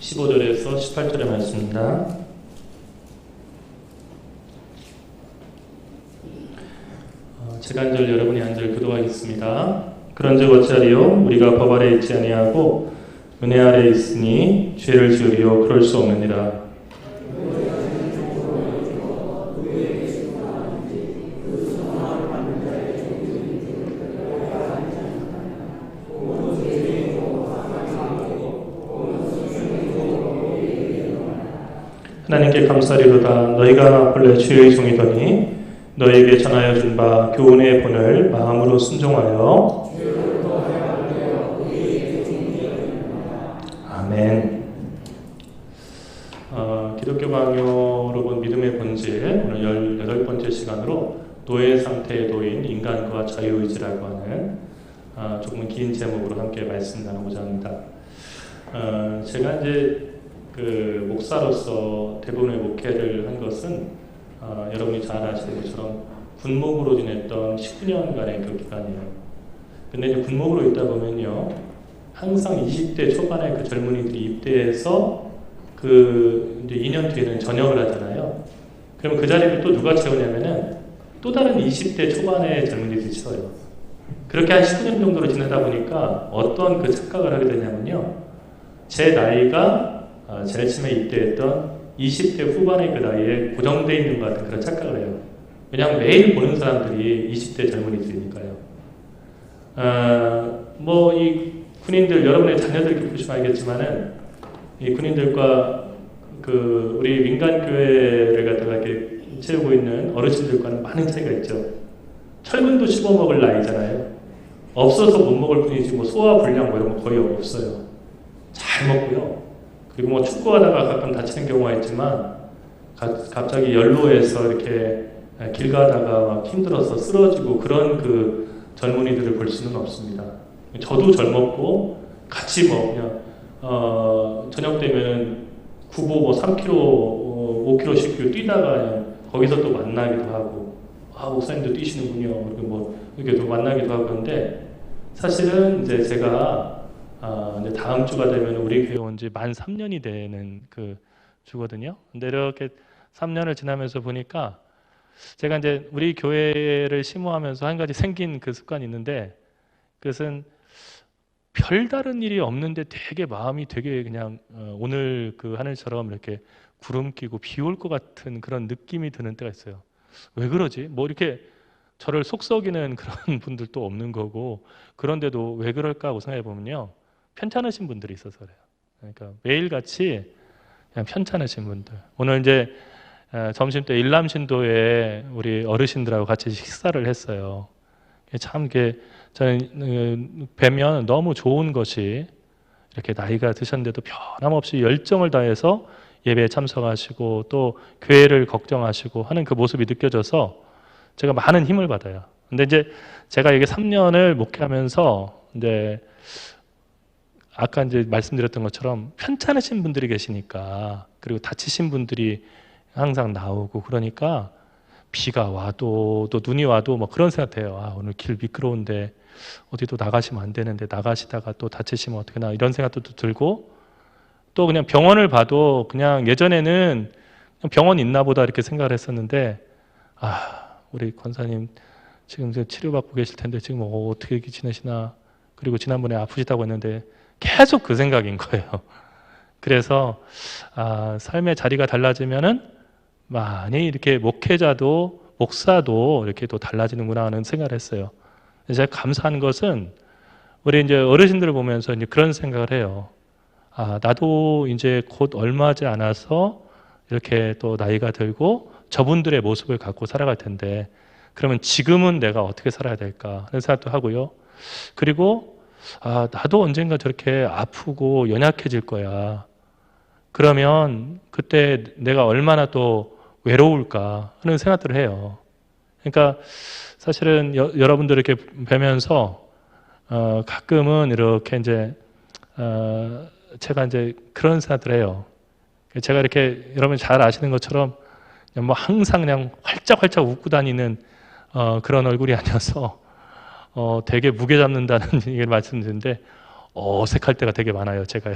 15절에서 18절의 말씀입니다. 제가 한 절 여러분이 한 절 교도하겠습니다. 그런즉 어찌하리요? 우리가 법 아래 있지 아니하고 은혜 아래 있으니 죄를 지으리요? 그럴 수 없느니라. 하나님께 감사리로다. 너희가 본래 주의 종이더니 너희에게 전하여 준 바 교훈의 본을 마음으로 순종하여. 아멘. 기독교 강요로 본 믿음의 본질, 오늘 18번째 시간으로 노예 상태에 놓인 인간과 자유의지라고 하는 조금 긴 제목으로 함께 말씀 나누고자 합니다. 제가 이제 그 목사로서 대부분의 목회를 한 것은 여러분이 잘 아시는 것처럼 군목으로 지냈던 19년간의 그 기간이에요. 근데 이제 군목으로 있다 보면요, 항상 20대 초반에 그 젊은이들이 입대해서 그 이제 2년 뒤에는 전역을 하잖아요. 그러면 그 자리를 또 누가 채우냐면은 또 다른 20대 초반의 젊은이들이 채워요. 그렇게 한 19년 정도로 지내다 보니까 어떤 그 착각을 하게 되냐면요, 제 나이가 제일 처음에 입대했던 20대 후반의 그 나이에 고정되어 있는 것 같은 그런 착각을 해요. 왜냐하면 매일 보는 사람들이 20대 젊은이들이니까요. 뭐 이 군인들, 여러분의 자녀들 보시면 알겠지만은 이 군인들과 그 우리 민간교회를 갖다가 이렇게 채우고 있는 어르신들과는 많은 차이가 있죠. 철분도 씹어 먹을 나이잖아요. 없어서 못 먹을 뿐이지 뭐 소화불량 뭐 이런 거 거의 없어요. 잘 먹고요. 그리고 뭐 축구하다가 가끔 다치는 경우가 있지만 갑자기 연로해서 이렇게 길 가다가 막 힘들어서 쓰러지고 그런 그 젊은이들을 볼 수는 없습니다. 저도 젊었고 같이 뭐 그냥 저녁 되면 구보 뭐 3km, 5km, 10km 뛰다가 거기서 또 만나기도 하고, 목사님도 뛰시는군요. 그리고 뭐 이렇게 또 만나기도 하고. 그런데 사실은 이제 제가 이제 다음 주가 되면 우리 교회 온 지 만 3년이 되는 그 주거든요. 근데 이렇게 3년을 지나면서 보니까 제가 이제 우리 교회를 심호하면서 한 가지 생긴 그 습관이 있는데, 그것은 별다른 일이 없는데 되게 마음이 되게 그냥 오늘 그 하늘처럼 이렇게 구름 끼고 비 올 것 같은 그런 느낌이 드는 때가 있어요. 왜 그러지? 뭐 이렇게 저를 속썩이는 그런 분들도 없는 거고, 그런데도 왜 그럴까 하고 생각해 보면요, 편찮으신 분들이 있어서 그래요. 그러니까 매일같이 그냥 편찮으신 분들. 오늘 이제 점심 때 일남신도에 우리 어르신들하고 같이 식사를 했어요. 참 이게 저는 뵈면 너무 좋은 것이, 이렇게 나이가 드셨는데도 변함없이 열정을 다해서 예배에 참석하시고 또 교회를 걱정하시고 하는 그 모습이 느껴져서 제가 많은 힘을 받아요. 근데 이제 제가 이게 3년을 목회하면서 이제 아까 이제 말씀드렸던 것처럼 편찮으신 분들이 계시니까, 그리고 다치신 분들이 항상 나오고 그러니까 비가 와도 또 눈이 와도 뭐 그런 생각해요. 오늘 길 미끄러운데 어디도 나가시면 안 되는데 나가시다가 또 다치시면 어떡하나 이런 생각도 들고, 또 그냥 병원을 봐도 그냥 예전에는 그냥 병원 있나 보다 이렇게 생각을 했었는데, 우리 권사님 지금 치료받고 계실 텐데 지금 어떻게 지내시나, 그리고 지난번에 아프시다고 했는데 계속 그 생각인 거예요. 그래서 삶의 자리가 달라지면은 많이 이렇게 목회자도 목사도 이렇게 또 달라지는구나 하는 생각을 했어요. 제가 감사한 것은 우리 이제 어르신들을 보면서 이제 그런 생각을 해요. 나도 이제 곧 얼마지 않아서 이렇게 또 나이가 들고 저분들의 모습을 갖고 살아갈 텐데, 그러면 지금은 내가 어떻게 살아야 될까 하는 생각도 하고요. 그리고 나도 언젠가 저렇게 아프고 연약해질 거야. 그러면 그때 내가 얼마나 또 외로울까 하는 생각들을 해요. 그러니까 사실은 여러분들 이렇게 뵈면서 가끔은 이렇게 이제 제가 이제 그런 생각들을 해요. 제가 이렇게 여러분 잘 아시는 것처럼 뭐 항상 그냥 활짝활짝 웃고 다니는 그런 얼굴이 아니어서 되게 무게 잡는다는 얘기를 말씀드리는데 어색할 때가 되게 많아요, 제가요.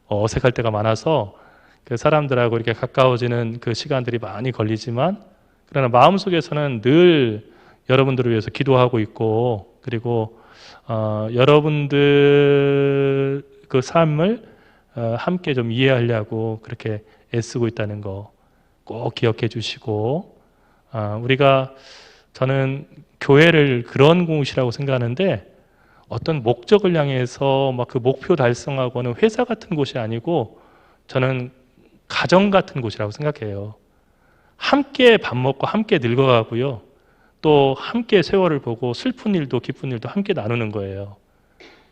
어색할 때가 많아서 그 사람들하고 이렇게 가까워지는 그 시간들이 많이 걸리지만, 그러나 마음속에서는 늘 여러분들을 위해서 기도하고 있고, 그리고 여러분들 그 삶을 함께 좀 이해하려고 그렇게 애쓰고 있다는 거 꼭 기억해 주시고, 저는 교회를 그런 곳이라고 생각하는데, 어떤 목적을 향해서 막 그 목표 달성하고는 회사 같은 곳이 아니고, 저는 가정 같은 곳이라고 생각해요. 함께 밥 먹고 함께 늙어가고요. 또 함께 세월을 보고 슬픈 일도 기쁜 일도 함께 나누는 거예요.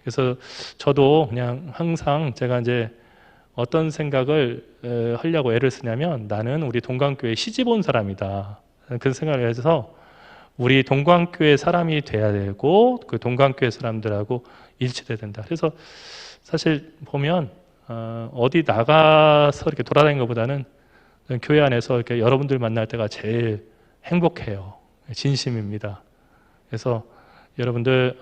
그래서 저도 그냥 항상 제가 이제 어떤 생각을 하려고 애를 쓰냐면, 나는 우리 동강교회 시집 온 사람이다. 그런 생각을 해서 우리 동강교회 사람이 돼야 되고, 그 동강교회 사람들하고 일치돼야 된다. 그래서 사실 보면 어디 나가서 이렇게 돌아다니는 것보다는 교회 안에서 이렇게 여러분들 만날 때가 제일 행복해요. 진심입니다. 그래서 여러분들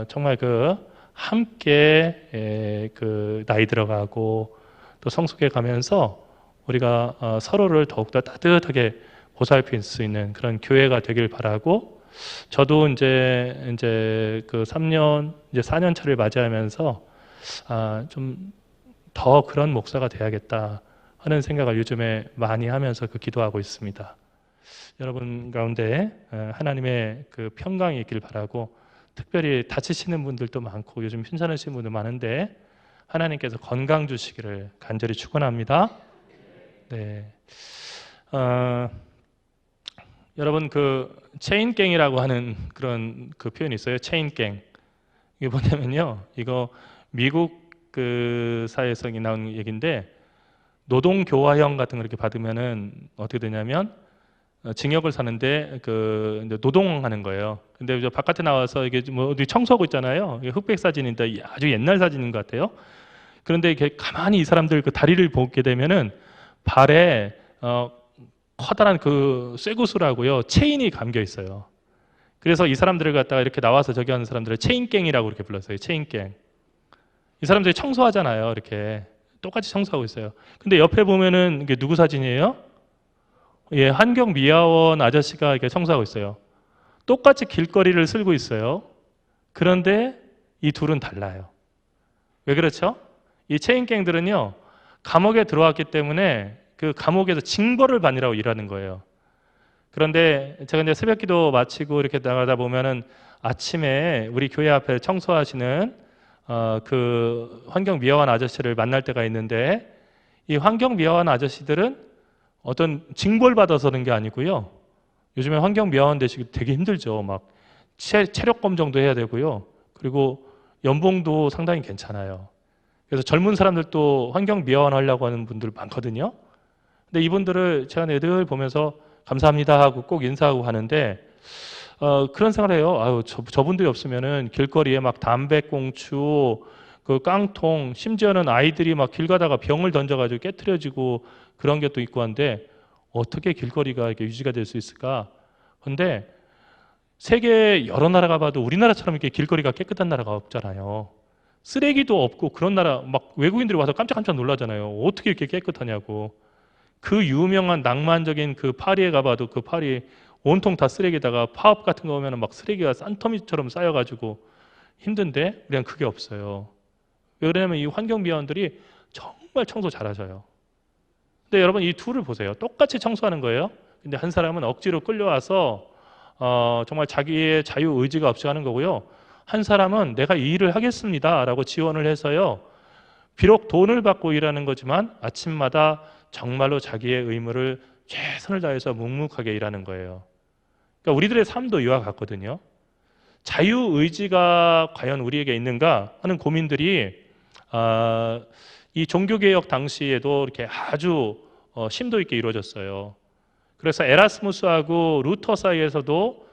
정말 그 함께 그 나이 들어가고 또 성숙해 가면서 우리가 서로를 더욱더 따뜻하게 보살필 수 있는 그런 교회가 되길 바라고, 저도 이제 그 3년 이제 4년 차를 맞이하면서 좀 더 그런 목사가 돼야겠다 하는 생각을 요즘에 많이 하면서 그 기도하고 있습니다. 여러분 가운데 하나님의 그 평강이 있길 바라고, 특별히 다치시는 분들도 많고 요즘 괜찮으신 분들 많은데 하나님께서 건강 주시기를 간절히 축원합니다. 네. 여러분 그 체인갱이라고 하는 그런 그 표현이 있어요. 체인갱. 이게 뭐냐면요, 이거 미국 그 사회에서 나온 얘기인데, 노동교화형 같은 거 이렇게 받으면은 어떻게 되냐면 징역을 사는데 그 노동하는 거예요. 근데 저 바깥에 나와서 이게 뭐 어디 청소하고 있잖아요. 이게 흑백 사진인데 아주 옛날 사진인 것 같아요. 그런데 이렇게 가만히 이 사람들 그 다리를 보게 되면은 발에 커다란 그 쇠구슬하고요 체인이 감겨 있어요. 그래서 이 사람들을 갖다가 이렇게 나와서 저기 하는 사람들을 체인갱이라고 이렇게 불렀어요. 체인갱. 이 사람들이 청소하잖아요. 이렇게 똑같이 청소하고 있어요. 근데 옆에 보면은 이게 누구 사진이에요? 예, 환경미화원 아저씨가 이렇게 청소하고 있어요. 똑같이 길거리를 쓸고 있어요. 그런데 이 둘은 달라요. 왜 그렇죠? 이 체인갱들은요, 감옥에 들어왔기 때문에 그 감옥에서 징벌을 받으라고 일하는 거예요. 그런데 제가 이제 새벽기도 마치고 이렇게 나가다 보면은 아침에 우리 교회 앞에 청소하시는 그 환경미화원 아저씨를 만날 때가 있는데, 이 환경미화원 아저씨들은 어떤 징벌 받아서 그런 게 아니고요. 요즘에 환경미화원 되시기 되게 힘들죠. 막 체력 검정도 해야 되고요. 그리고 연봉도 상당히 괜찮아요. 그래서 젊은 사람들도 환경미화원 하려고 하는 분들 많거든요. 근데 이분들을 제가 늘 보면서 감사합니다 하고 꼭 인사하고 하는데, 그런 생각을 해요. 아유, 저분들이 없으면은 길거리에 막 담배꽁초, 그 깡통, 심지어는 아이들이 막 길 가다가 병을 던져가지고 깨트려지고 그런 게 또 있고 한데, 어떻게 길거리가 이렇게 유지가 될 수 있을까? 근데 세계 여러 나라가 봐도 우리나라처럼 이렇게 길거리가 깨끗한 나라가 없잖아요. 쓰레기도 없고 그런 나라, 막 외국인들이 와서 깜짝깜짝 놀라잖아요. 어떻게 이렇게 깨끗하냐고. 그 유명한 낭만적인 그 파리에 가봐도 그 파리 온통 다 쓰레기다가 파업 같은 거 오면 막 쓰레기가 산더미처럼 쌓여가지고 힘든데 우리는 그게 없어요. 왜 그러냐면 이 환경미화원들이 정말 청소 잘하셔요. 근데 여러분 이 둘을 보세요. 똑같이 청소하는 거예요. 근데 한 사람은 억지로 끌려와서 정말 자기의 자유의지가 없이 하는 거고요. 한 사람은 내가 이 일을 하겠습니다 라고 지원을 해서요, 비록 돈을 받고 일하는 거지만 아침마다 정말로 자기의 의무를 최선을 다해서 묵묵하게 일하는 거예요. 그러니까 우리들의 삶도 이와 같거든요. 자유의지가 과연 우리에게 있는가 하는 고민들이 이 종교개혁 당시에도 이렇게 아주 심도 있게 이루어졌어요. 그래서 에라스무스하고 루터 사이에서도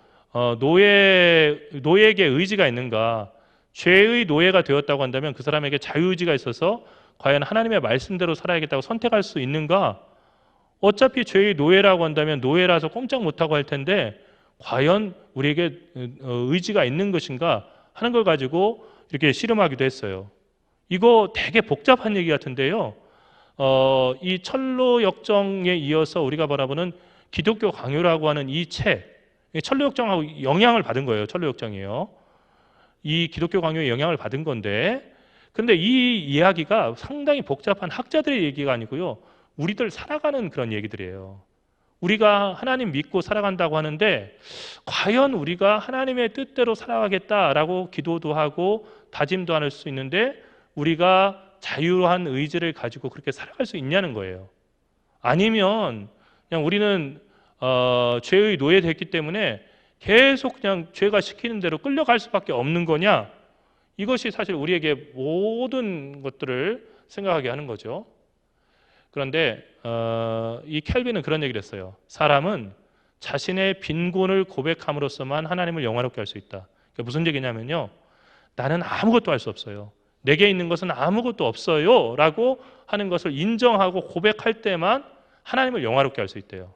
노예에게 의지가 있는가, 죄의 노예가 되었다고 한다면 그 사람에게 자유의지가 있어서 과연 하나님의 말씀대로 살아야겠다고 선택할 수 있는가? 어차피 죄의 노예라고 한다면 노예라서 꼼짝 못하고 할 텐데 과연 우리에게 의지가 있는 것인가 하는 걸 가지고 이렇게 씨름하기도 했어요. 이거 되게 복잡한 얘기 같은데요. 이 철로 역정에 이어서 우리가 바라보는 기독교 강요라고 하는 이 책, 철로 역정하고 영향을 받은 거예요. 철로 역정이요. 이 기독교 강요에 영향을 받은 건데, 근데 이 이야기가 상당히 복잡한 학자들의 얘기가 아니고요. 우리들 살아가는 그런 얘기들이에요. 우리가 하나님 믿고 살아간다고 하는데 과연 우리가 하나님의 뜻대로 살아가겠다라고 기도도 하고 다짐도 할 수 있는데 우리가 자유한 의지를 가지고 그렇게 살아갈 수 있냐는 거예요. 아니면 그냥 우리는 죄의 노예됐기 때문에 계속 그냥 죄가 시키는 대로 끌려갈 수밖에 없는 거냐? 이것이 사실 우리에게 모든 것들을 생각하게 하는 거죠. 그런데 이 켈빈은 그런 얘기를 했어요. 사람은 자신의 빈곤을 고백함으로써만 하나님을 영화롭게 할 수 있다. 그게 무슨 얘기냐면요. 나는 아무것도 할 수 없어요. 내게 있는 것은 아무것도 없어요. 라고 하는 것을 인정하고 고백할 때만 하나님을 영화롭게 할 수 있대요.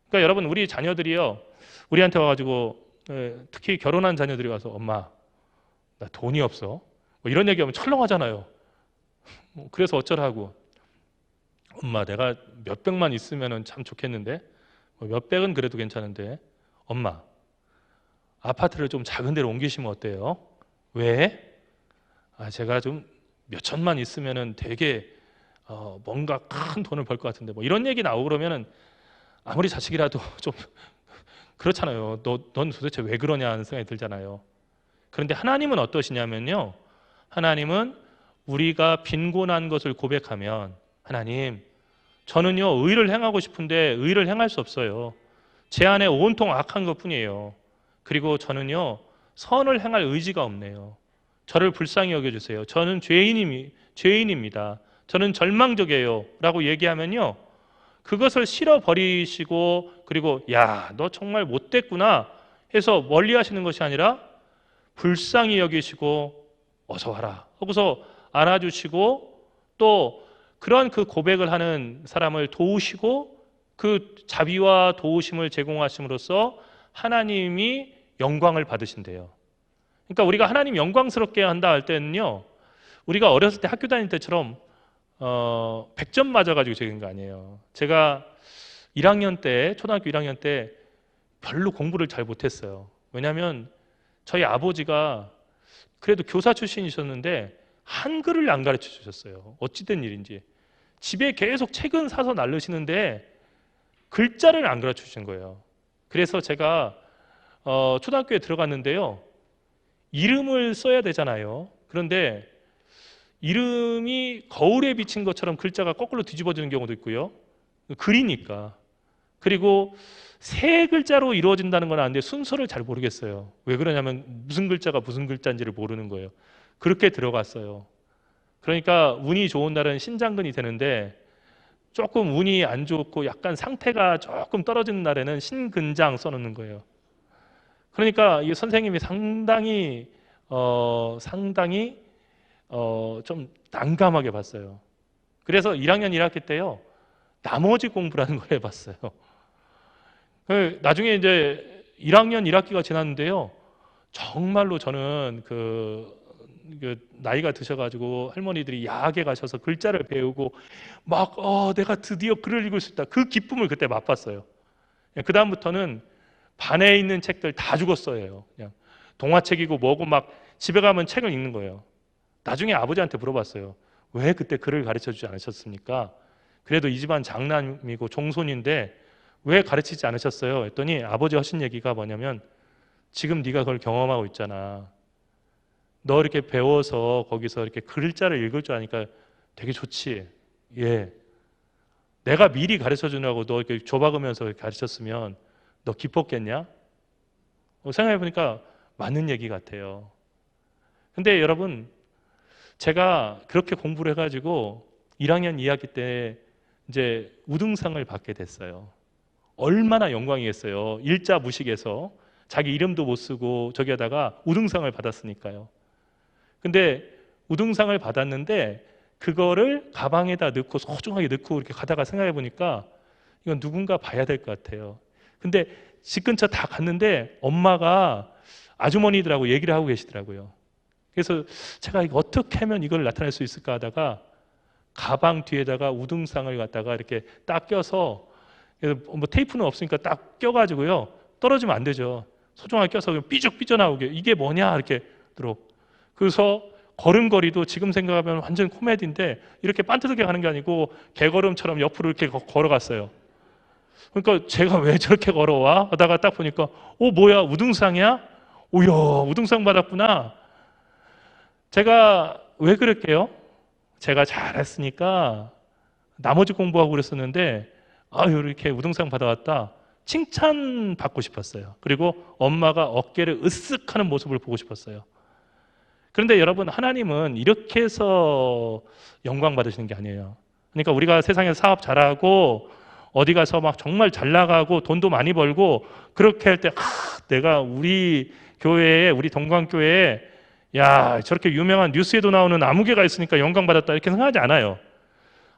그러니까 여러분, 우리 자녀들이요. 우리한테 와가지고 특히 결혼한 자녀들이 와서 엄마, 나 돈이 없어. 뭐 이런 얘기하면 철렁하잖아요. 그래서 어쩌라고. 엄마, 내가 몇백만 있으면 참 좋겠는데 몇백은 그래도 괜찮은데 엄마, 아파트를 좀 작은 데로 옮기시면 어때요? 왜? 제가 좀 몇천만 있으면 되게 뭔가 큰 돈을 벌 것 같은데 뭐 이런 얘기 나오고 그러면은 아무리 자식이라도 좀 그렇잖아요. 넌 도대체 왜 그러냐 하는 생각이 들잖아요. 그런데 하나님은 어떠시냐면요. 하나님은 우리가 빈곤한 것을 고백하면 하나님, 저는요 의를 행하고 싶은데 의를 행할 수 없어요. 제 안에 온통 악한 것뿐이에요. 그리고 저는요 선을 행할 의지가 없네요. 저를 불쌍히 여겨주세요. 저는 죄인입니다. 저는 절망적이에요. 라고 얘기하면요 그것을 실어버리시고 그리고 야, 너 정말 못됐구나 해서 멀리 하시는 것이 아니라 불쌍히 여기시고 어서 와라 하고서 안아주시고 또 그런 그 고백을 하는 사람을 도우시고 그 자비와 도우심을 제공하심으로써 하나님이 영광을 받으신대요. 그러니까 우리가 하나님 영광스럽게 한다 할 때는요 우리가 어렸을 때 학교 다닐 때처럼 100점 맞아가지고 적은 거 아니에요. 제가 1학년 때, 초등학교 1학년 때 별로 공부를 잘 못했어요. 왜냐하면 저희 아버지가 그래도 교사 출신이셨는데 한글을 안 가르쳐 주셨어요. 어찌된 일인지. 집에 계속 책은 사서 날르시는데 글자를 안 가르쳐 주신 거예요. 그래서 제가 초등학교에 들어갔는데요. 이름을 써야 되잖아요. 그런데 이름이 거울에 비친 것처럼 글자가 거꾸로 뒤집어지는 경우도 있고요. 글이니까. 그리고 세 글자로 이루어진다는 건 아는데 순서를 잘 모르겠어요. 왜 그러냐면 무슨 글자가 무슨 글자인지를 모르는 거예요. 그렇게 들어갔어요. 그러니까 운이 좋은 날은 신장근이 되는데 조금 운이 안 좋고 약간 상태가 조금 떨어지는 날에는 신근장 써놓는 거예요. 그러니까 이 선생님이 상당히 좀 난감하게 봤어요. 그래서 1학년 1학기 때요 나머지 공부라는 걸 해봤어요. 나중에 이제 1학년 1학기가 지났는데요 정말로 저는 그 나이가 드셔가지고 할머니들이 야학에 가셔서 글자를 배우고 막 내가 드디어 글을 읽을 수 있다 그 기쁨을 그때 맛봤어요. 그 다음부터는 반에 있는 책들 다 죽었어요. 그냥 동화책이고 뭐고 막 집에 가면 책을 읽는 거예요. 나중에 아버지한테 물어봤어요. 왜 그때 글을 가르쳐 주지 않으셨습니까? 그래도 이 집안 장남이고 종손인데 왜 가르치지 않으셨어요? 했더니 아버지 하신 얘기가 뭐냐면 지금 네가 그걸 경험하고 있잖아. 너 이렇게 배워서 거기서 이렇게 글자를 읽을 줄 아니까 되게 좋지. 예. 내가 미리 가르쳐 주느라고 너 이렇게 조박으면서 가르쳤으면 너 기뻤겠냐? 생각해 보니까 맞는 얘기 같아요. 근데 여러분 제가 그렇게 공부를 해가지고 1학년 2학기 때 이제 우등상을 받게 됐어요. 얼마나 영광이겠어요. 일자 무식해서 자기 이름도 못 쓰고 저기에다가 우등상을 받았으니까요. 근데 우등상을 받았는데 그거를 가방에다 넣고 소중하게 넣고 이렇게 가다가 생각해 보니까 이건 누군가 봐야 될 것 같아요. 근데 집 근처 다 갔는데 엄마가 아주머니들하고 얘기를 하고 계시더라고요. 그래서 제가 이거 어떻게 하면 이걸 나타낼 수 있을까 하다가 가방 뒤에다가 우등상을 갖다가 이렇게 딱 껴서, 뭐 테이프는 없으니까 딱 껴가지고요, 떨어지면 안 되죠. 소중하게 껴서 삐죽 삐져나오게, 이게 뭐냐 이렇게 들어. 그래서 걸음걸이도 지금 생각하면 완전 코미디인데 이렇게 반듯하게 가는 게 아니고 개걸음처럼 옆으로 이렇게 걸어갔어요. 그러니까 제가 왜 저렇게 걸어와? 하다가 딱 보니까 뭐야, 우등상이야? 오야, 우등상 받았구나. 제가 왜 그럴게요? 제가 잘했으니까 나머지 공부하고 그랬었는데 아유, 이렇게 우등상 받아왔다, 칭찬받고 싶었어요. 그리고 엄마가 어깨를 으쓱 하는 모습을 보고 싶었어요. 그런데 여러분, 하나님은 이렇게 해서 영광 받으시는 게 아니에요. 그러니까 우리가 세상에서 사업 잘하고 어디 가서 막 정말 잘 나가고 돈도 많이 벌고 그렇게 할 때 내가 우리 교회에, 우리 동광교회에 야, 저렇게 유명한 뉴스에도 나오는 아무개가 있으니까 영광 받았다 이렇게 생각하지 않아요.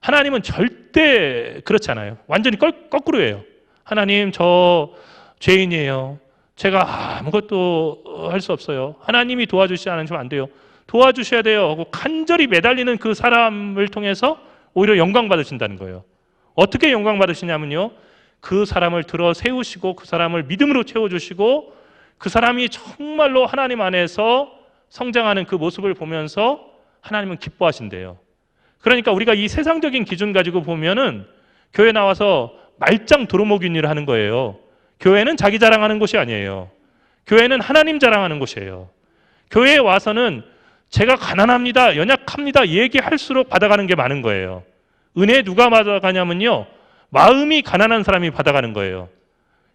하나님은 절대 그렇지 않아요. 완전히 거꾸로예요. 하나님, 저 죄인이에요. 제가 아무것도 할 수 없어요. 하나님이 도와주시지 않으시면 안 돼요. 도와주셔야 돼요 하고 간절히 매달리는 그 사람을 통해서 오히려 영광 받으신다는 거예요. 어떻게 영광 받으시냐면요, 그 사람을 들어 세우시고 그 사람을 믿음으로 채워주시고 그 사람이 정말로 하나님 안에서 성장하는 그 모습을 보면서 하나님은 기뻐하신대요. 그러니까 우리가 이 세상적인 기준 가지고 보면은 교회 나와서 말짱 도루묵인 일을 하는 거예요. 교회는 자기 자랑하는 곳이 아니에요. 교회는 하나님 자랑하는 곳이에요. 교회에 와서는 제가 가난합니다, 연약합니다 얘기할수록 받아가는 게 많은 거예요. 은혜 누가 받아가냐면요, 마음이 가난한 사람이 받아가는 거예요.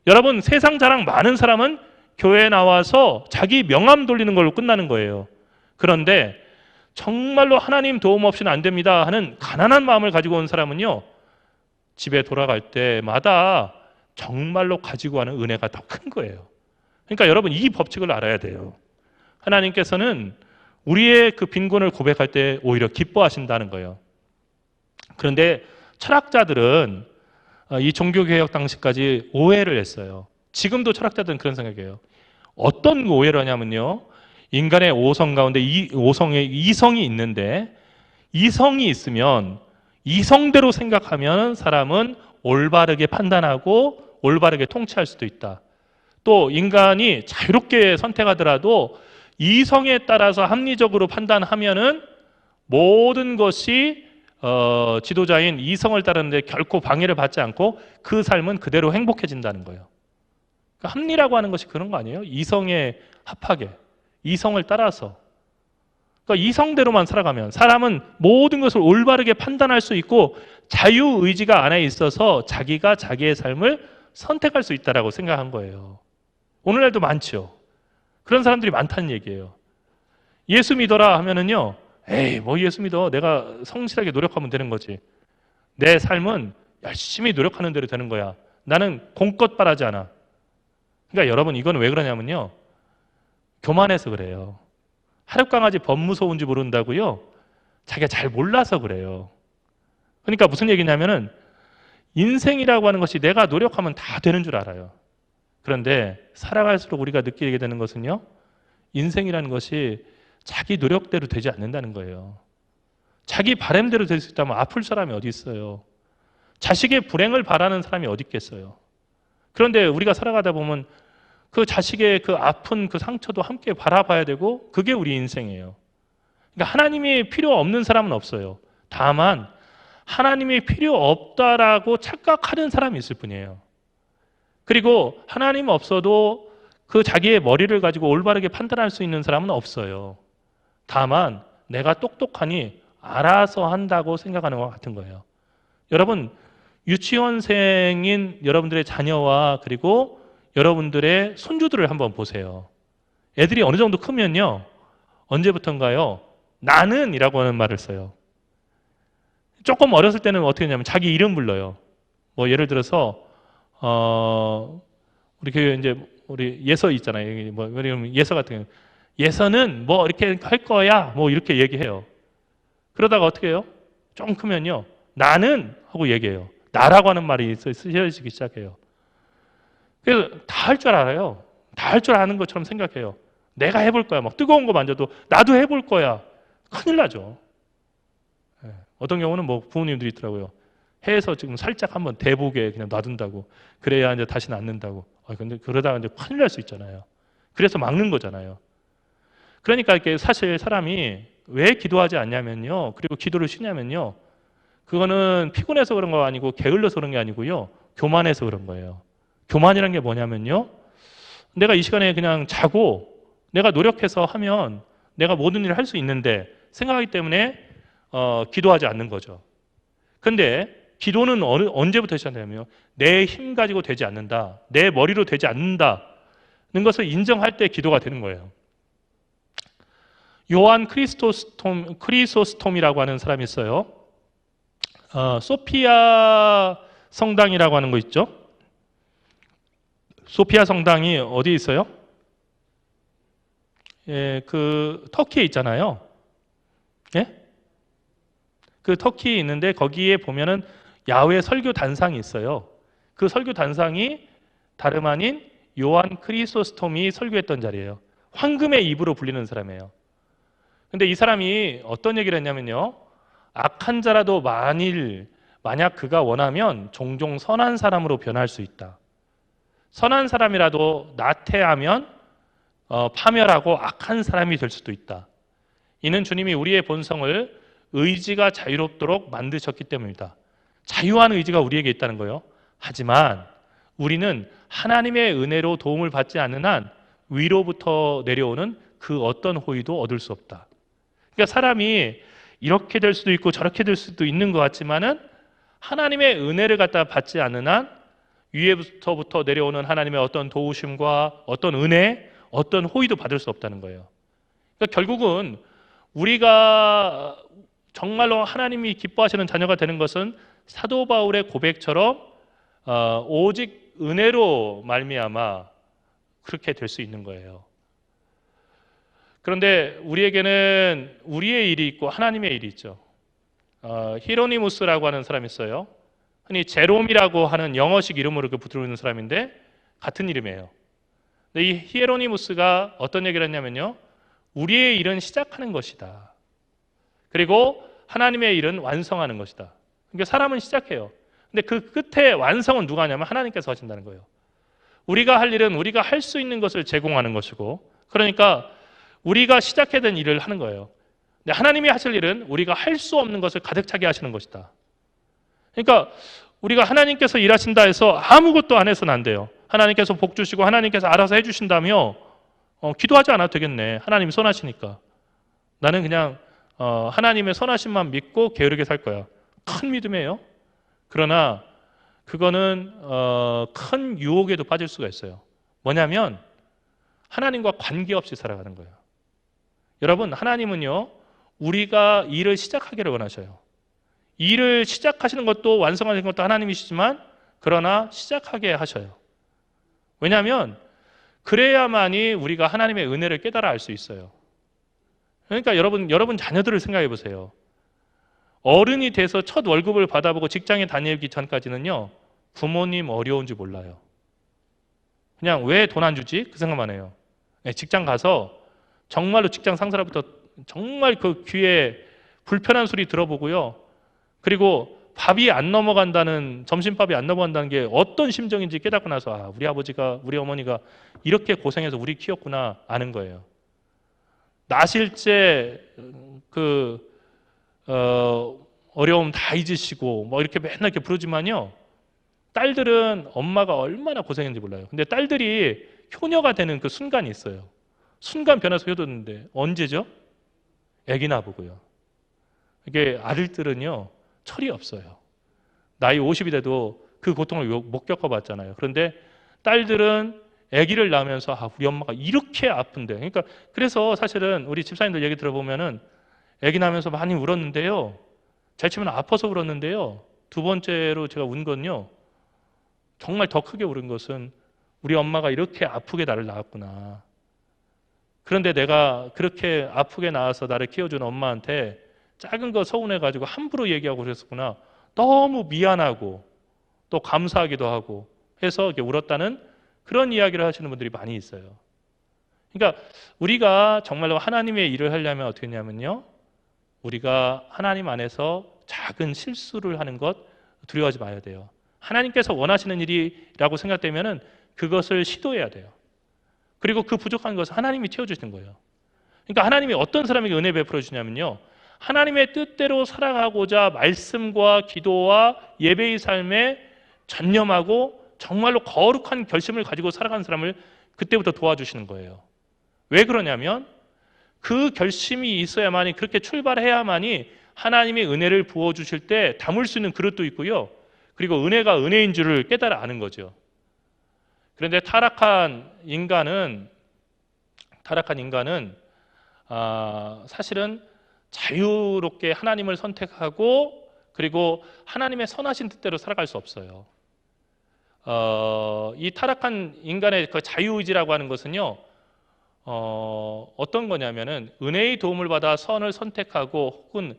여러분, 세상 자랑 많은 사람은 교회에 나와서 자기 명함 돌리는 걸로 끝나는 거예요. 그런데 정말로 하나님 도움 없이는 안 됩니다 하는 가난한 마음을 가지고 온 사람은요, 집에 돌아갈 때마다 정말로 가지고 가는 은혜가 더 큰 거예요. 그러니까 여러분, 이 법칙을 알아야 돼요. 하나님께서는 우리의 그 빈곤을 고백할 때 오히려 기뻐하신다는 거예요. 그런데 철학자들은 이 종교개혁 당시까지 오해를 했어요. 지금도 철학자들은 그런 생각이에요. 어떤 오해를 하냐면요, 인간의 오성 가운데 오성에 이성이 있는데 이성이 있으면 이성대로 생각하면 사람은 올바르게 판단하고 올바르게 통치할 수도 있다. 또 인간이 자유롭게 선택하더라도 이성에 따라서 합리적으로 판단하면은 모든 것이 지도자인 이성을 따르는데 결코 방해를 받지 않고 그 삶은 그대로 행복해진다는 거예요. 그러니까 합리라고 하는 것이 그런 거 아니에요? 이성에 합하게, 이성을 따라서. 그러니까 이성대로만 살아가면 사람은 모든 것을 올바르게 판단할 수 있고 자유의지가 안에 있어서 자기가 자기의 삶을 선택할 수 있다라고 생각한 거예요. 오늘날도 많죠. 그런 사람들이 많다는 얘기예요. 예수 믿어라 하면은요, 에이, 뭐 예수 믿어. 내가 성실하게 노력하면 되는 거지. 내 삶은 열심히 노력하는 대로 되는 거야. 나는 공껏 바라지 않아. 그러니까 여러분, 이건 왜 그러냐면요, 교만해서 그래요. 하룻강아지 법무서운지 모른다고요? 자기가 잘 몰라서 그래요. 그러니까 무슨 얘기냐면은 인생이라고 하는 것이 내가 노력하면 다 되는 줄 알아요. 그런데 살아갈수록 우리가 느끼게 되는 것은요, 인생이라는 것이 자기 노력대로 되지 않는다는 거예요. 자기 바람대로 될 수 있다면 아플 사람이 어디 있어요? 자식의 불행을 바라는 사람이 어디 있겠어요? 그런데 우리가 살아가다 보면 그 자식의 그 아픈 그 상처도 함께 바라봐야 되고 그게 우리 인생이에요. 그러니까 하나님이 필요 없는 사람은 없어요. 다만 하나님이 필요 없다라고 착각하는 사람이 있을 뿐이에요. 그리고 하나님 없어도 그 자기의 머리를 가지고 올바르게 판단할 수 있는 사람은 없어요. 다만 내가 똑똑하니 알아서 한다고 생각하는 것 같은 거예요. 여러분, 유치원생인 여러분들의 자녀와 그리고 여러분들의 손주들을 한번 보세요. 애들이 어느 정도 크면요, 언제부턴가요, 나는 이라고 하는 말을 써요. 조금 어렸을 때는 어떻게 하냐면 자기 이름 불러요. 뭐 예를 들어서 우리 교회 이제 우리 예서 있잖아요. 뭐 예서 같은 경우, 예서는 뭐 이렇게 할 거야, 뭐 이렇게 얘기해요. 그러다가 어떻게 해요? 좀 크면요, 나는 하고 얘기해요. 나라고 하는 말이 쓰여지기 시작해요. 그래서 다 할 줄 알아요. 다 할 줄 아는 것처럼 생각해요. 내가 해볼 거야. 막 뜨거운 거 만져도 나도 해볼 거야. 큰일 나죠. 예. 어떤 경우는 뭐 부모님들이 있더라고요. 해서 지금 살짝 한번 대보게 그냥 놔둔다고. 그래야 이제 다시는 안 는다고. 근데 그러다가 이제 큰일 날 수 있잖아요. 그래서 막는 거잖아요. 그러니까 이렇게 사실 사람이 왜 기도하지 않냐면요. 그리고 기도를 쉬냐면요. 그거는 피곤해서 그런 거 아니고 게을러서 그런 게 아니고요. 교만해서 그런 거예요. 교만이라는 게 뭐냐면요. 내가 이 시간에 그냥 자고 내가 노력해서 하면 내가 모든 일을 할 수 있는데 생각하기 때문에 기도하지 않는 거죠. 근데 기도는 언제부터 시작되냐면요. 내 힘 가지고 되지 않는다. 내 머리로 되지 않는다는 것을 인정할 때 기도가 되는 거예요. 요한 크리소스톰이라고 하는 사람이 있어요. 소피아 성당이라고 하는 거 있죠. 소피아 성당이 어디 있어요? 예, 그 터키에 있잖아요. 예? 그 터키에 있는데 거기에 보면은 야외 설교 단상이 있어요. 그 설교 단상이 다름 아닌 요한 크리소스톰이 설교했던 자리예요. 황금의 입으로 불리는 사람이에요. 근데 이 사람이 어떤 얘기를 했냐면요. 악한 자라도 만약 그가 원하면 종종 선한 사람으로 변할 수 있다. 선한 사람이라도 나태하면 파멸하고 악한 사람이 될 수도 있다. 이는 주님이 우리의 본성을 의지가 자유롭도록 만드셨기 때문이다. 자유한 의지가 우리에게 있다는 거예요. 하지만 우리는 하나님의 은혜로 도움을 받지 않는 한 위로부터 내려오는 그 어떤 호의도 얻을 수 없다. 그러니까 사람이 이렇게 될 수도 있고 저렇게 될 수도 있는 것 같지만은 하나님의 은혜를 갖다 받지 않는 한 위에부터 내려오는 하나님의 어떤 도우심과 어떤 은혜, 어떤 호의도 받을 수 없다는 거예요. 그러니까 결국은 우리가 정말로 하나님이 기뻐하시는 자녀가 되는 것은 사도 바울의 고백처럼 오직 은혜로 말미암아 그렇게 될 수 있는 거예요. 그런데 우리에게는 우리의 일이 있고 하나님의 일이 있죠. 히로니무스라고 하는 사람이 있어요. 흔히 제롬이라고 하는 영어식 이름으로 부르는 사람인데 같은 이름이에요. 근데 이 히에로니무스가 어떤 얘기를 했냐면요. 우리의 일은 시작하는 것이다. 그리고 하나님의 일은 완성하는 것이다. 그러니까 사람은 시작해요. 근데 그 끝에 완성은 누가 하냐면 하나님께서 하신다는 거예요. 우리가 할 일은 우리가 할 수 있는 것을 제공하는 것이고, 그러니까 우리가 시작해야 되는 일을 하는 거예요. 근데 하나님이 하실 일은 우리가 할 수 없는 것을 가득 차게 하시는 것이다. 그러니까 우리가 하나님께서 일하신다 해서 아무것도 안 해서는 안 돼요. 하나님께서 복 주시고 하나님께서 알아서 해주신다며 기도하지 않아도 되겠네. 하나님이 선하시니까. 나는 그냥 하나님의 선하심만 믿고 게으르게 살 거야. 큰 믿음이에요. 그러나 그거는 큰 유혹에도 빠질 수가 있어요. 뭐냐면 하나님과 관계없이 살아가는 거예요. 여러분, 하나님은요, 우리가 일을 시작하기를 원하셔요. 일을 시작하시는 것도 완성하시는 것도 하나님이시지만 그러나 시작하게 하셔요. 왜냐하면 그래야만이 우리가 하나님의 은혜를 깨달아 알 수 있어요. 그러니까 여러분 자녀들을 생각해 보세요. 어른이 돼서 첫 월급을 받아보고 직장에 다니기 전까지는요, 부모님 어려운지 몰라요. 그냥 왜 돈 안 주지? 그 생각만 해요. 직장 가서 정말로 직장 상사로부터 정말 그 귀에 불편한 소리 들어보고요. 그리고 밥이 안 넘어간다는, 점심밥이 안 넘어간다는 게 어떤 심정인지 깨닫고 나서 우리 아버지가, 우리 어머니가 이렇게 고생해서 우리 키웠구나 아는 거예요. 나실제 어려움 다 잊으시고 뭐 이렇게 맨날 이렇게 부르지만요. 딸들은 엄마가 얼마나 고생했는지 몰라요. 근데 딸들이 효녀가 되는 그 순간이 있어요. 순간 변해서 효도는데 언제죠? 아기 낳아보고요. 이게 아들들은요. 철이 없어요. 나이 50이 돼도 그 고통을 못 겪어봤잖아요. 그런데 딸들은 아기를 낳으면서 우리 엄마가 이렇게 아픈데, 그러니까 그래서 사실은 우리 집사님들 얘기 들어보면은 아기 낳으면서 많이 울었는데요. 잘 치면 아파서 울었는데요. 두 번째로 제가 운 건요. 정말 더 크게 울은 것은 우리 엄마가 이렇게 아프게 나를 낳았구나. 그런데 내가 그렇게 아프게 낳아서 나를 키워준 엄마한테 작은 거 서운해가지고 함부로 얘기하고 그랬었구나. 너무 미안하고 또 감사하기도 하고 해서 이렇게 울었다는 그런 이야기를 하시는 분들이 많이 있어요. 그러니까 우리가 정말로 하나님의 일을 하려면 어떻게 하냐면요. 우리가 하나님 안에서 작은 실수를 하는 것 두려워하지 말아야 돼요. 하나님께서 원하시는 일이라고 생각되면은 그것을 시도해야 돼요. 그리고 그 부족한 것을 하나님이 채워주시는 거예요. 그러니까 하나님이 어떤 사람에게 은혜 베풀어 주냐면요. 하나님의 뜻대로 살아가고자 말씀과 기도와 예배의 삶에 전념하고 정말로 거룩한 결심을 가지고 살아가는 사람을 그때부터 도와주시는 거예요. 왜 그러냐면 그 결심이 있어야만이, 그렇게 출발해야만이 하나님의 은혜를 부어주실 때 담을 수 있는 그릇도 있고요. 그리고 은혜가 은혜인 줄을 깨달아 아는 거죠. 그런데 타락한 인간은 사실은 자유롭게 하나님을 선택하고 그리고 하나님의 선하신 뜻대로 살아갈 수 없어요. 이 타락한 인간의 그 자유의지라고 하는 것은요, 어떤 거냐면은 은혜의 도움을 받아 선을 선택하고 혹은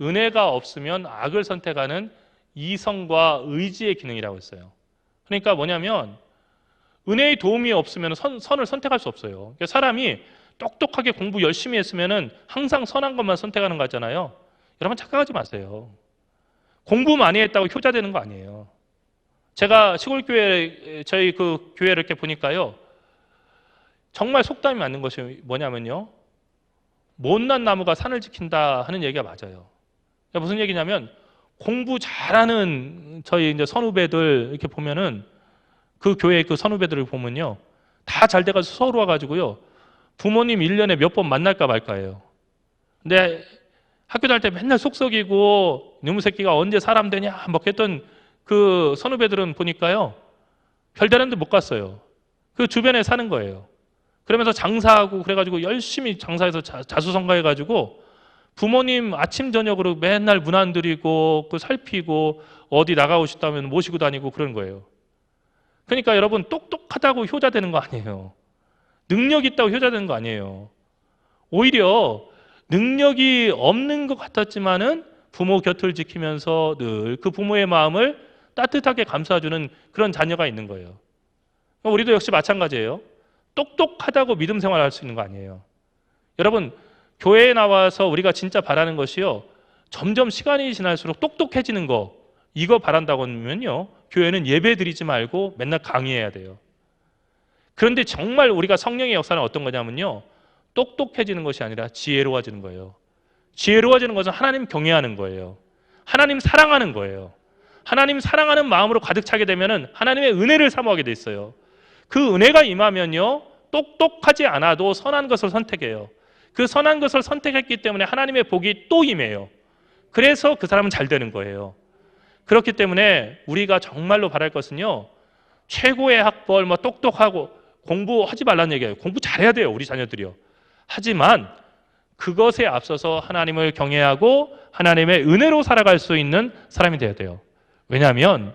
은혜가 없으면 악을 선택하는 이성과 의지의 기능이라고 했어요. 그러니까 뭐냐면 은혜의 도움이 없으면 선을 선택할 수 없어요. 그러니까 사람이 똑똑하게 공부 열심히 했으면은 항상 선한 것만 선택하는 거 같잖아요. 여러분 착각하지 마세요. 공부 많이 했다고 효자 되는 거 아니에요. 제가 시골 교회, 저희 그 교회를 이렇게 보니까요, 정말 속담이 맞는 것이 뭐냐면요, 못난 나무가 산을 지킨다 하는 얘기가 맞아요. 그러니까 무슨 얘기냐면 공부 잘하는 저희 이제 선후배들 이렇게 보면은 그 교회 그 선후배들을 보면요, 다 잘 돼가지고 서울 와가지고요, 부모님 1년에 몇 번 만날까 말까예요. 근데 학교 다닐 때 맨날 속썩이고 이놈의 새끼가 언제 사람 되냐 막 했던 그 선후배들은 보니까요, 별다른 데 못 갔어요. 그 주변에 사는 거예요. 그러면서 장사하고 그래가지고 열심히 장사해서 자수성가해가지고 부모님 아침 저녁으로 맨날 문 안 드리고 그 살피고 어디 나가고 싶다면 모시고 다니고 그런 거예요. 그러니까 여러분, 똑똑하다고 효자 되는 거 아니에요. 능력 있다고 효자 되는 거 아니에요. 오히려 능력이 없는 것 같았지만은 부모 곁을 지키면서 늘 그 부모의 마음을 따뜻하게 감싸주는 그런 자녀가 있는 거예요. 우리도 역시 마찬가지예요. 똑똑하다고 믿음 생활을 할 수 있는 거 아니에요. 여러분, 교회에 나와서 우리가 진짜 바라는 것이요, 점점 시간이 지날수록 똑똑해지는 거, 이거 바란다고 하면요, 교회는 예배 드리지 말고 맨날 강의해야 돼요. 그런데 정말 우리가 성령의 역사는 어떤 거냐면요, 똑똑해지는 것이 아니라 지혜로워지는 거예요. 지혜로워지는 것은 하나님 경외하는 거예요. 하나님 사랑하는 거예요. 하나님 사랑하는 마음으로 가득 차게 되면 하나님의 은혜를 사모하게 돼 있어요. 그 은혜가 임하면요, 똑똑하지 않아도 선한 것을 선택해요. 그 선한 것을 선택했기 때문에 하나님의 복이 또 임해요. 그래서 그 사람은 잘 되는 거예요. 그렇기 때문에 우리가 정말로 바랄 것은요, 최고의 학벌, 뭐 똑똑하고 공부하지 말라는 얘기예요. 공부 잘해야 돼요, 우리 자녀들이요. 하지만 그것에 앞서서 하나님을 경외하고 하나님의 은혜로 살아갈 수 있는 사람이 되어야 돼요. 왜냐하면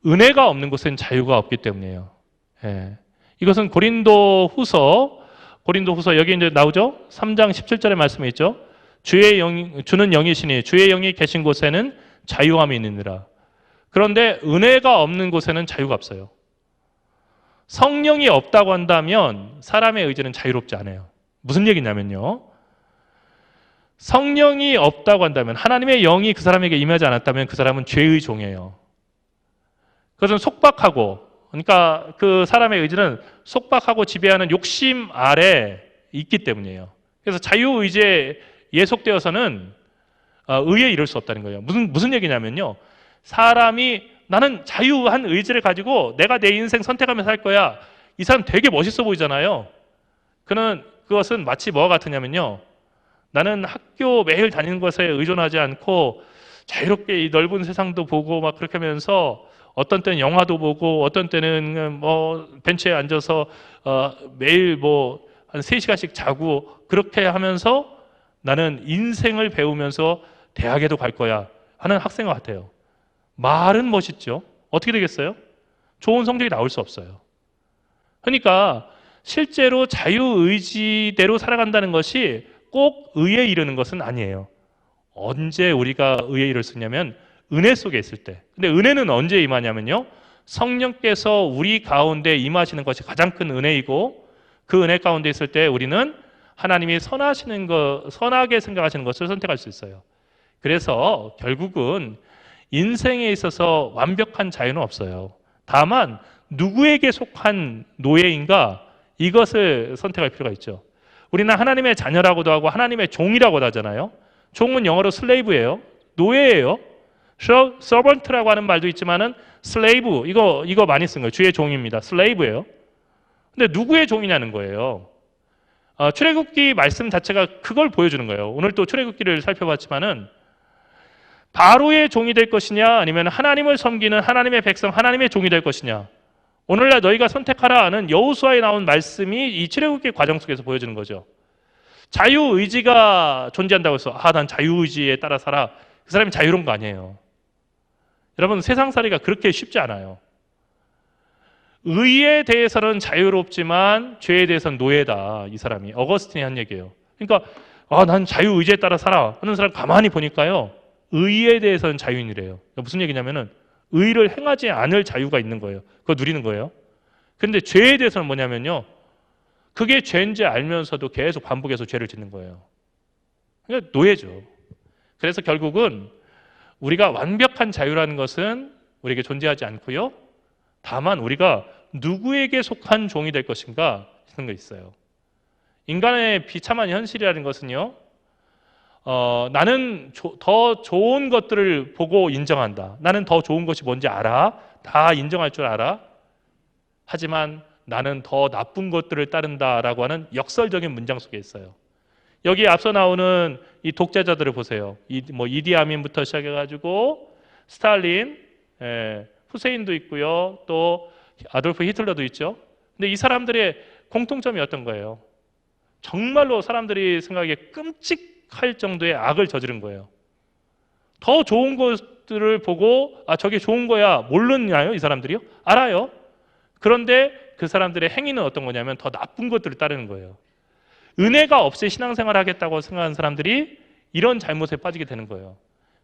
은혜가 없는 곳엔 자유가 없기 때문이에요. 예. 이것은 고린도 후서 여기 이제 나오죠? 3장 17절의 말씀에 있죠? 주는 영이시니 주의 영이 계신 곳에는 자유함이 있느니라. 그런데 은혜가 없는 곳에는 자유가 없어요. 성령이 없다고 한다면 사람의 의지는 자유롭지 않아요. 무슨 얘기냐면요, 성령이 없다고 한다면, 하나님의 영이 그 사람에게 임하지 않았다면 그 사람은 죄의 종이에요. 그것은 속박하고, 그러니까 그 사람의 의지는 속박하고 지배하는 욕심 아래 있기 때문이에요. 그래서 자유의지에 예속되어서는 의에 이를 수 없다는 거예요. 무슨 얘기냐면요, 사람이 나는 자유한 의지를 가지고 내가 내 인생 선택하면서 할 거야, 이 사람 되게 멋있어 보이잖아요. 그것은 마치 뭐가 같으냐면요, 나는 학교 매일 다니는 것에 의존하지 않고 자유롭게 이 넓은 세상도 보고 막 그렇게 하면서 어떤 때는 영화도 보고 어떤 때는 뭐 벤치에 앉아서 매일 뭐 한 3시간씩 자고 그렇게 하면서 나는 인생을 배우면서 대학에도 갈 거야 하는 학생 같아요. 말은 멋있죠. 어떻게 되겠어요? 좋은 성적이 나올 수 없어요. 그러니까 실제로 자유의지대로 살아간다는 것이 꼭 의에 이르는 것은 아니에요. 언제 우리가 의에 이를 수 있냐면 은혜 속에 있을 때. 근데 은혜는 언제 임하냐면요, 성령께서 우리 가운데 임하시는 것이 가장 큰 은혜이고, 그 은혜 가운데 있을 때 우리는 하나님이 선하게 생각하시는 것을 선택할 수 있어요. 그래서 결국은 인생에 있어서 완벽한 자유는 없어요. 다만 누구에게 속한 노예인가 이것을 선택할 필요가 있죠. 우리는 하나님의 자녀라고도 하고 하나님의 종이라고도 하잖아요. 종은 영어로 슬레이브예요. 노예예요. 서번트라고 하는 말도 있지만은 슬레이브 이거 많이 쓴 거예요. 주의 종입니다. 슬레이브예요. 근데 누구의 종이냐는 거예요. 출애굽기 말씀 자체가 그걸 보여주는 거예요. 오늘 또 출애굽기를 살펴봤지만은 바로의 종이 될 것이냐 아니면 하나님을 섬기는 하나님의 백성 하나님의 종이 될 것이냐. 오늘날 너희가 선택하라 하는 여호수아에 나온 말씀이 이 출애굽기 과정 속에서 보여주는 거죠. 자유의지가 존재한다고 해서 난 자유의지에 따라 살아. 그 사람이 자유로운 거 아니에요. 여러분 세상살이가 그렇게 쉽지 않아요. 의에 대해서는 자유롭지만 죄에 대해서는 노예다. 이 사람이 어거스틴이 한 얘기예요. 그러니까 난 자유의지에 따라 살아 하는 사람 가만히 보니까요. 의에 대해서는 자유인이래요. 무슨 얘기냐면은 의를 행하지 않을 자유가 있는 거예요. 그거 누리는 거예요. 그런데 죄에 대해서는 뭐냐면요. 그게 죄인지 알면서도 계속 반복해서 죄를 짓는 거예요. 그러니까 노예죠. 그래서 결국은 우리가 완벽한 자유라는 것은 우리에게 존재하지 않고요. 다만 우리가 누구에게 속한 종이 될 것인가 하는 거 있어요. 인간의 비참한 현실이라는 것은요. 나는 더 좋은 것들을 보고 인정한다. 나는 더 좋은 것이 뭔지 알아. 다 인정할 줄 알아. 하지만 나는 더 나쁜 것들을 따른다라고 하는 역설적인 문장 속에 있어요. 여기 앞서 나오는 이 독재자들을 보세요. 이디아민부터 시작해가지고 스탈린, 후세인도 있고요. 또 아돌프 히틀러도 있죠. 근데 이 사람들의 공통점이 어떤 거예요? 정말로 사람들이 생각하기에 끔찍할 정도의 악을 저지른 거예요. 더 좋은 것들을 보고 저게 좋은 거야 모르냐요? 이 사람들이요? 알아요. 그런데 그 사람들의 행위는 어떤 거냐면 더 나쁜 것들을 따르는 거예요. 은혜가 없이 신앙생활을 하겠다고 생각하는 사람들이 이런 잘못에 빠지게 되는 거예요.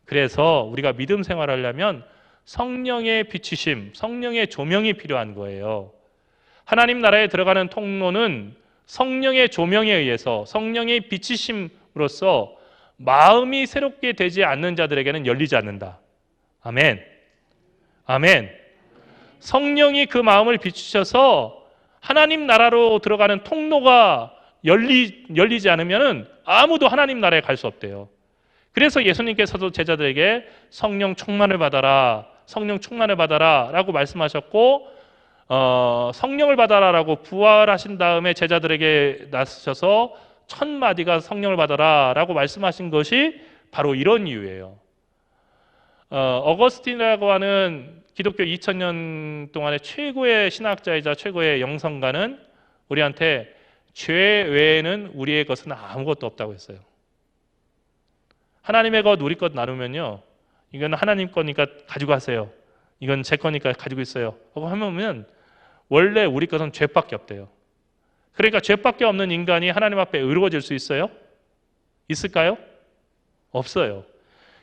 그래서 우리가 믿음 생활을 하려면 성령의 비추심, 성령의 조명이 필요한 거예요. 하나님 나라에 들어가는 통로는 성령의 조명에 의해서 성령의 비추심으로써 마음이 새롭게 되지 않는 자들에게는 열리지 않는다. 아멘. 아멘. 성령이 그 마음을 비추셔서 하나님 나라로 들어가는 통로가 열리지 않으면 아무도 하나님 나라에 갈 수 없대요. 그래서 예수님께서도 제자들에게 성령 충만을 받아라, 성령 충만을 받아라 라고 말씀하셨고 성령을 받아라 라고 부활하신 다음에 제자들에게 나서셔서 1000마디가 성령을 받아라 라고 말씀하신 것이 바로 이런 이유예요. 어거스틴이라고 하는 기독교 2000년 동안의 최고의 신학자이자 최고의 영성가는 우리한테 죄 외에는 우리의 것은 아무것도 없다고 했어요. 하나님의 것, 우리 것 나누면요. 이건 하나님 거니까 가지고 가세요. 이건 제 거니까 가지고 있어요. 하고 하면 원래 우리 것은 죄밖에 없대요. 그러니까 죄밖에 없는 인간이 하나님 앞에 의로워질 수 있어요? 있을까요? 없어요.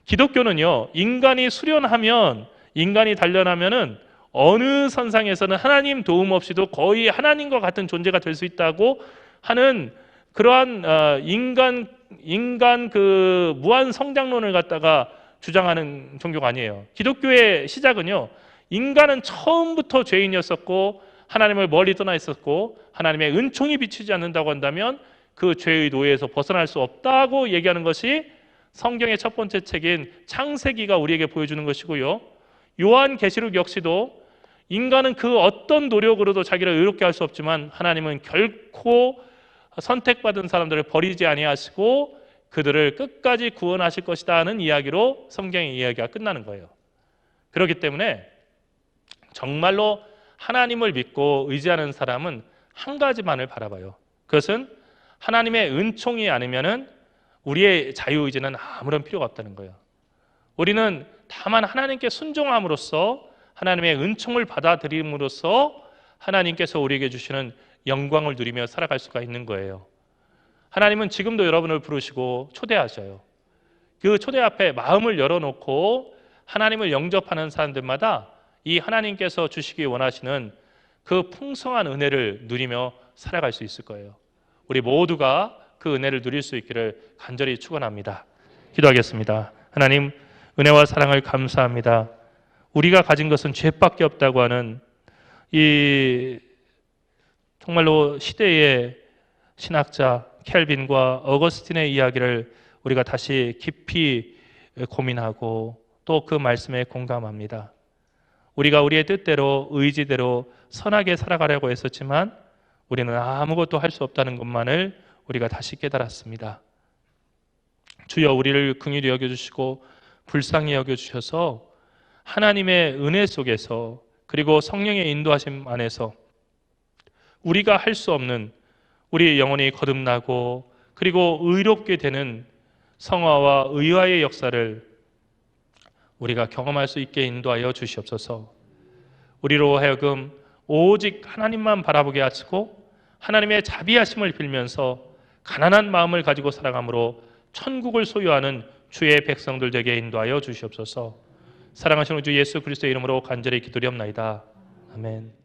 기독교는요. 인간이 수련하면 인간이 단련하면은 어느 선상에서는 하나님 도움 없이도 거의 하나님과 같은 존재가 될 수 있다고 하는 그러한 인간 그 무한 성장론을 갖다가 주장하는 종교가 아니에요. 기독교의 시작은요. 인간은 처음부터 죄인이었었고 하나님을 멀리 떠나 있었고 하나님의 은총이 비추지 않는다고 한다면 그 죄의 노예에서 벗어날 수 없다고 얘기하는 것이 성경의 첫 번째 책인 창세기가 우리에게 보여주는 것이고요. 요한계시록 역시도 인간은 그 어떤 노력으로도 자기를 의롭게 할 수 없지만 하나님은 결코 선택받은 사람들을 버리지 아니하시고 그들을 끝까지 구원하실 것이다 하는 이야기로 성경의 이야기가 끝나는 거예요. 그렇기 때문에 정말로 하나님을 믿고 의지하는 사람은 한 가지만을 바라봐요. 그것은 하나님의 은총이 아니면은 우리의 자유의지는 아무런 필요가 없다는 거예요. 우리는 다만 하나님께 순종함으로써 하나님의 은총을 받아들임으로써 하나님께서 우리에게 주시는 영광을 누리며 살아갈 수가 있는 거예요. 하나님은 지금도 여러분을 부르시고 초대하셔요. 그 초대 앞에 마음을 열어놓고 하나님을 영접하는 사람들마다 이 하나님께서 주시기 원하시는 그 풍성한 은혜를 누리며 살아갈 수 있을 거예요. 우리 모두가 그 은혜를 누릴 수 있기를 간절히 축원합니다. 기도하겠습니다. 하나님, 은혜와 사랑을 감사합니다. 우리가 가진 것은 죄밖에 없다고 하는 이 정말로 시대의 신학자 켈빈과 어거스틴의 이야기를 우리가 다시 깊이 고민하고 또 그 말씀에 공감합니다. 우리가 우리의 뜻대로 의지대로 선하게 살아가려고 했었지만 우리는 아무것도 할 수 없다는 것만을 우리가 다시 깨달았습니다. 주여, 우리를 긍휼히 여겨주시고 불쌍히 여겨주셔서 하나님의 은혜 속에서 그리고 성령의 인도하심 안에서 우리가 할 수 없는 우리의 영혼이 거듭나고 그리고 의롭게 되는 성화와 의화의 역사를 우리가 경험할 수 있게 인도하여 주시옵소서. 우리로 하여금 오직 하나님만 바라보게 하시고 하나님의 자비하심을 빌면서 가난한 마음을 가지고 살아감으로 천국을 소유하는 주의 백성들 되게 인도하여 주시옵소서. 사랑하시는 주 예수 그리스도의 이름으로 간절히 기도리옵나이다. 아멘.